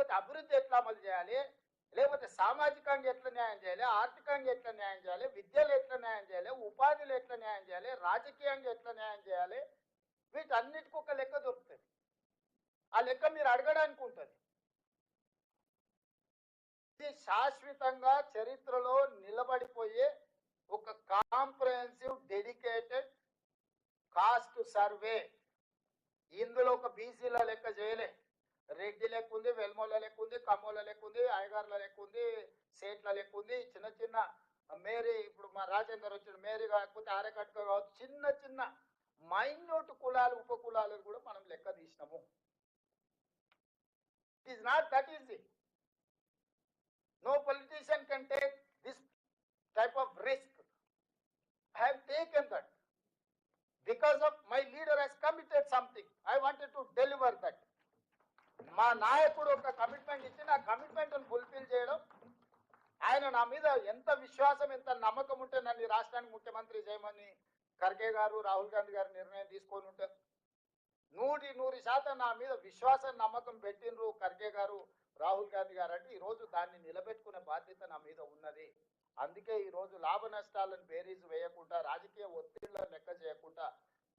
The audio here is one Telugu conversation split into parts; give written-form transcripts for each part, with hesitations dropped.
లేకపోతే అభివృద్ధి ఎట్లా అమలు చేయాలి, లేకపోతే సామాజికంగా ఎట్లా న్యాయం చేయాలి, ఆర్థికంగా ఎట్లా న్యాయం చేయాలి, విద్యలో ఎట్లా న్యాయం చేయాలి, ఉపాధిలో ఎట్లా న్యాయం చేయాలి, రాజకీయంగా ఎట్లా న్యాయం చేయాలి, వీటన్నిటికీ ఒక లెక్క దొరుకుతుంది. ఆ లెక్క మీరు అడగడానికి ఉంటుంది. ఇది శాశ్వతంగా చరిత్రలో నిలబడిపోయే ఒక కాంప్రహెన్సివ్ డెడికేటెడ్ కాస్ట్ సర్వే. ఇందులో ఒక బీసీల లెక్క చేయలే, రెడ్డి లెక్క ఉంది, వెల్మోల లెక్క ఉంది, కమ్మోల లెక్క ఉంది, అయ్యగారుల లెక్క ఉంది, సేట్ల లెక్క ఉంది, చిన్న చిన్న మేరీ, ఇప్పుడు మా రాజేందర్ వచ్చిన మేరీ కాకపోతే ఆరేకట్క కావచ్చు, చిన్న చిన్న మైన్యూట్ కులాలు ఉప కులాలను కూడా మనం లెక్క తీసినాము. It is not that easy. No politician can take this type of risk. I have taken that because of my leader has committed something. I wanted to deliver that. మా నాయకుడు ఒక కమిట్మెంట్ ఇచ్చి నా కమిట్మెంట్ ఫుల్ఫిల్ చేయడం, ఆయన నా మీద ఎంత విశ్వాసం ఎంత నమ్మకం ఉంటే నన్ను రాష్ట్రానికి ముఖ్యమంత్రి చేయమని ఖర్గే గారు రాహుల్ గాంధీ గారు నిర్ణయం తీసుకొని ఉంటే 100% నా మీద విశ్వాసం నమ్మకం పెట్టినరు ఖర్గే గారు రాహుల్ గాంధీ గారు. అంటే ఈరోజు దాన్ని నిలబెట్టుకునే బాధ్యత నా మీద ఉన్నది. అందుకే ఈరోజు లాభ నష్టాలను బేరీజు వేయకుండా, రాజకీయ ఒత్తిళ్లను లెక్క చేయకుండా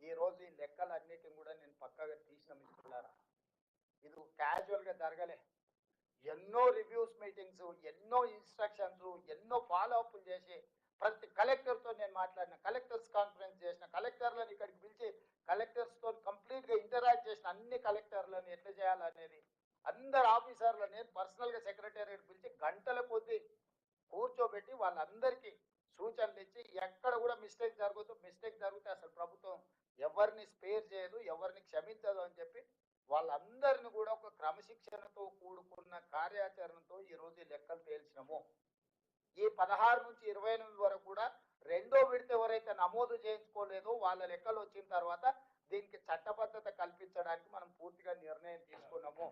ఈరోజు ఈ లెక్కలన్నిటిని కూడా నేను పక్కగా తీసిన మిత్రులారా. ఇది క్యాజువల్గా జరగలే. ఎన్నో రివ్యూస్ మీటింగ్స్, ఎన్నో ఇన్స్ట్రక్షన్స్, ఎన్నో ఫాలోఅప్లు చేసి ప్రతి కలెక్టర్తో నేను మాట్లాడిన, కలెక్టర్స్ కాన్ఫరెన్స్ చేసిన, కలెక్టర్లను ఇక్కడికి పిలిచి కలెక్టర్స్తో కంప్లీట్గా ఇంటరాక్ట్ చేసిన, అన్ని కలెక్టర్లను ఎట్లా చేయాలనేది అందరు ఆఫీసర్లను నేను పర్సనల్గా సెక్రటేరియట్ పిలిచి గంటల కొద్దీ కూర్చోబెట్టి వాళ్ళందరికీ సూచనలు ఇచ్చి, ఎక్కడ కూడా మిస్టేక్ జరిగితే అసలు ప్రభుత్వం ఎవరిని స్పేర్ చేయదు, ఎవరిని క్షమించదు అని చెప్పి వాళ్ళందరిని కూడా ఒక క్రమశిక్షణతో కూడుకున్న కార్యాచరణతో ఈరోజు లెక్కలు తేల్చినాము. ఈ 16 నుంచి 28 వరకు కూడా రెండో విడత ఎవరైతే నమోదు చేయించుకోలేదో వాళ్ళ లెక్కలు వచ్చిన తర్వాత దీనికి చట్టబద్ధత కల్పించడానికి మనం పూర్తిగా నిర్ణయం తీసుకున్నాము.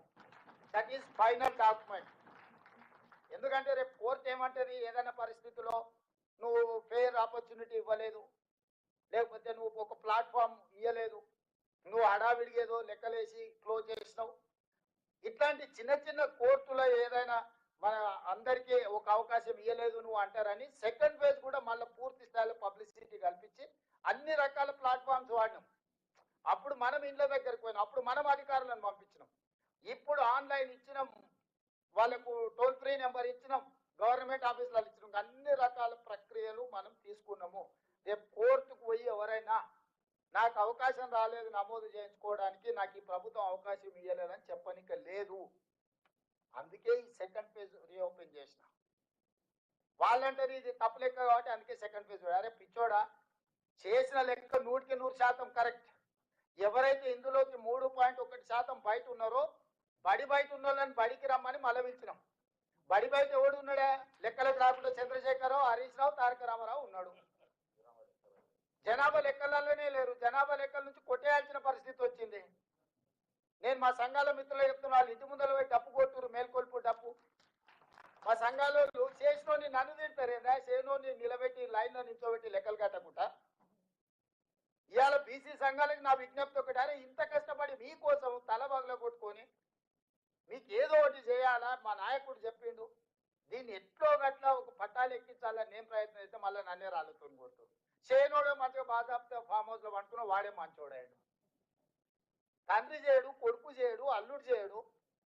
That is final document. ఎందుకంటే రేపు కోర్టు ఏమంటది, ఏదైనా పరిస్థితిలో నువ్వు ఫెయిర్ ఆపర్చునిటీ ఇవ్వలేదు, లేకపోతే నువ్వు ఒక ప్లాట్ఫామ్ ఇవ్వలేదు, నువ్వు హడావిడిగా ఏదో లెక్కలేసి క్లోజ్ చేసినావు, ఇట్లాంటి చిన్న చిన్న కోర్టులో ఏదైనా మన అందరికీ ఒక అవకాశం ఇవ్వలేదు నువ్వు అంటారని సెకండ్ ఫేజ్ కూడా మళ్ళీ పూర్తి స్థాయిలో పబ్లిసిటీ కల్పించి అన్ని రకాల ప్లాట్ఫామ్స్ వాడినాం. అప్పుడు మనం ఇండ్ల దగ్గరికి పోయినాం, అప్పుడు మనం అధికారులను పంపించినాం, ఇప్పుడు ఆన్లైన్ ఇచ్చినాం, వాళ్ళకు టోల్ ఫ్రీ నెంబర్ ఇచ్చినాం, గవర్నమెంట్ ఆఫీసులలో ఇచ్చినాం, అన్ని రకాల ప్రక్రియలు మనం తీసుకున్నాము. రేపు కోర్టుకు పోయి ఎవరైనా నాకు అవకాశం రాలేదు నమోదు చేయించుకోవడానికి, నాకు ఈ ప్రభుత్వం అవకాశం ఇవ్వలేదని చెప్పనిక లేదు. అందుకే ఈ సెకండ్ ఫేజ్ రీఓపెన్ చేసిన. వాళ్ళంటారు ఇది తప్పు లెక్క కాబట్టి అందుకే సెకండ్ ఫేజ్. అరే పిచ్చోడా, చేసిన లెక్క 100% కరెక్ట్. ఎవరైతే ఇందులోకి 3.1% బయట ఉన్నారో బడి బయట ఉన్న వాళ్ళని బడికి రమ్మని మళ్ళీ పిలిచినాం. బడి బయట ఎవడు ఉన్నాడా, లెక్కలకు రాకుండా చంద్రశేఖరరావు, హరీష్ రావు, తారక రామారావు ఉన్నాడు. జనాభా లెక్కలలోనే లేరు. జనాభా లెక్కల నుంచి కొట్టేయాల్సిన పరిస్థితి వచ్చింది. నేను మా సంఘాల మిత్రులు చెప్తున్నా, వాళ్ళు ఇంటి ముందర పోయి డప్పు కొట్టురు, మేల్కొల్పు డప్పు. మా సంఘాలు చేసినోని నన్ను తింటారేనా, చేసినోని నిలబెట్టి లైన్లో నిల్చోబెట్టి లెక్కలు కట్టకుండా. ఇవాళ బీసీ సంఘాలకు నా విజ్ఞప్తి ఒకటి, అరే ఇంత కష్టపడి మీకోసం తల బగల కొట్టుకొని మీకు ఏదో ఒకటి చేయాలా, మా నాయకుడు చెప్పిండు, దీన్ని ఎట్లో గట్లా ఒక పట్టాలు ఎక్కించాలని నేను ప్రయత్నం చేస్తే మళ్ళీ నన్నే రాళ్ళతో కొడుతూ. చేయనోడే మంచిగా బాధాప్తే ఫామ్ హౌస్లో పండుకున్న వాడే మంచోడాడు. తండ్రి చేయడు, కొడుకు చేయడు, అల్లుడు చేయడు,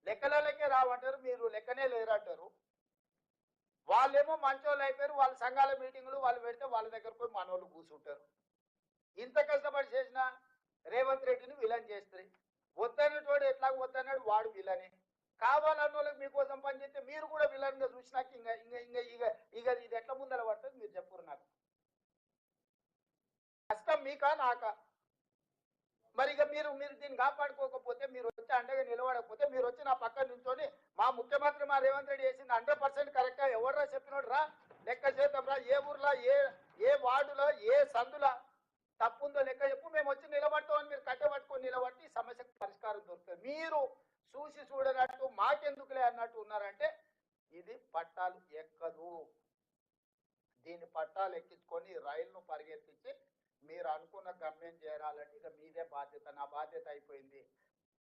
లెక్కలకే రావంటారు, మీరు లెక్కనే లేరంటారు. వాళ్ళేమో మంచోళ్ళు అయిపోయారు, వాళ్ళ సంఘాల మీటింగులు వాళ్ళు పెడితే వాళ్ళ దగ్గర పోయి మనోళ్ళు కూర్చుంటారు. ఇంత కష్టపడి చేసిన రేవంత్ రెడ్డిని విలన్ చేస్తారు. వద్దన్నటోడు ఎట్లా వద్దన్నాడు, వాడు విలనే. కావాలన్న వాళ్ళకి మీకోసం పనిచేస్తే మీరు కూడా విలన్గా చూసినాక ఇంకా ఇంకా ఇంకా ఇక ఇక ఇది ఎట్లా ముందర పడుతుంది మీరు చెప్పురు. నాకు కష్టం మీకా నాకా? మరి ఇక మీరు దీన్ని కాపాడుకోకపోతే, మీరు వచ్చి అండగా నిలబడకపోతే, మీరు వచ్చి నా పక్కన నుంచొని మా ముఖ్యమంత్రి మా రేవంత్ రెడ్డి చేసింది 100% కరెక్ట్గా ఎవరురా చెప్పినోడు రా, లెక్క చేద్దాం రా, ఏ ఊర్లో ఏ వార్డులో ఏ సందులో తప్పుందో లెక్క చెప్పు, మేము వచ్చి నిలబడతామని మీరు కట్టబట్టుకొని నిలబట్టి సమస్యకు పరిష్కారం దొరుకుతుంది. మీరు చూసి చూడనట్టు మాకెందుకులే అన్నట్టు ఉన్నారంటే ఇది పట్టాలు ఎక్కదు. దీని పట్టాలు ఎక్కించుకొని రైలును పరిగెత్తించి మీరు అనుకున్న గమ్యం చేరాలంటే ఇక మీదే బాధ్యత. నా బాధ్యత అయిపోయింది.